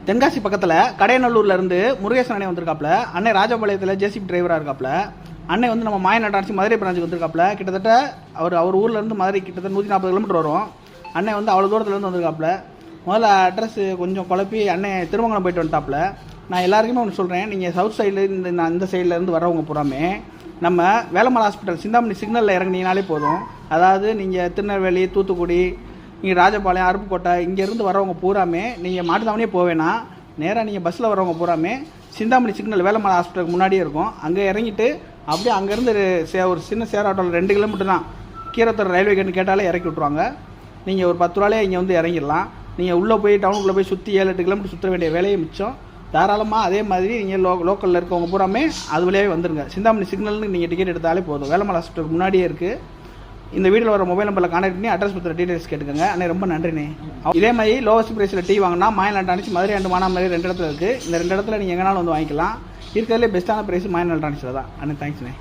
தென்காசி பக்கத்தில் கடையநல்லூர்லேருந்து முருகேசன் அண்ணே வந்திருக்காப்புல. அண்ணே ராஜபாளையத்தில் ஜேசிபி டிரைவராக இருக்காப்புல. அண்ணே வந்து நம்ம மாயநாட்டாட்சி மதுரை பிரான்ச்சுக்கு வந்திருக்காப்புல. கிட்டத்தட்ட அவர் ஊர்லேருந்து மதுரை கிட்டத்தட்ட 140 கிலோமீட்டர் வரும். அண்ணே வந்து அவ்வளோ தூரத்துலேருந்து வந்திருக்காப்புல. முதல்ல அட்ரஸ் கொஞ்சம் குழப்பி அண்ணே திருமங்கலம் போயிட்டு வந்துட்டாப்புல. நான் எல்லாருக்குமே ஒன்று சொல்கிறேன், நீங்கள் சவுத் சைடில் இந்த சைட்லேருந்து வரவங்க பூராமே நம்ம வேலம்மாள் ஹாஸ்பிட்டல் சிந்தாமணி சிக்னலில் இறங்கினீங்கனாலே போதும். அதாவது நீங்கள் திருநெல்வேலி, தூத்துக்குடி, நீங்கள் ராஜபாளையம், அருப்புக்கோட்டை இங்கேருந்து வரவங்க பூராமே நீங்கள் மாட்டுத்தாவணியே போவேன்னா நேராக நீங்கள் பஸ்ஸில் வரவங்க பூராமே சிந்தாமணி சிக்னல் வேலம்மாள் ஹாஸ்பிட்டலுக்கு முன்னாடியே இருக்கும். அங்கே இறங்கிட்டு அப்படியே அங்கேருந்து ஒரு சின்ன சேர் ஆட்டோவில் 2 கிலோமீட்டர் தான் கீரத்தூர் ரயில்வே கேட்டுன்னு கேட்டாலே இறக்கி விட்ருவாங்க. நீங்கள் ஒரு 10 ரூபாலே இங்கே வந்து இறங்கிடலாம். நீங்கள் உள்ளே போய் டவுனுக்குள்ளே போய் சுற்றி 7-8 கிலோமீட்டர் சுற்ற வேண்டிய வேலையை மிச்சம். தாராளமாக அதே மாதிரி நீங்கள் லோக்கலில் இருக்கவங்க பூராமே அது வழியாகவே வந்துடுங்க. சிந்தாமணி சிக்னல்னு நீங்கள் டிக்கெட் எடுத்தாலே போதும். வேலம்மாள் ஹாஸ்பிட்டலுக்கு முன்னாடியே இருக்குது. இந்த வீடியோவில் வர மொபைல் நம்பரில் கான்டாக்ட் பண்ணி அட்ரஸ் பற்றின டீட்டெயில்ஸ் கேட்டுக்கோங்க. அண்ணே ரொம்ப நன்றிண்ணே. இதே மாதிரி லோவஸ்ட் ப்ரைஸில் டீ வாங்கினா மாயநாட்டானிச்சு மதுரை அண்ட் மானாமதுரை 2 இடத்துல இருக்குது. இந்த 2 இடத்துல நீங்கள் எங்கேனாலும் வந்து வாங்கிக்கலாம். இருக்கிறதுலே பெஸ்ட்டான ப்ரைஸ் மாயநாட்டானிச்சில் தான். அண்ணே தேங்க்ஸ்ண்ணே.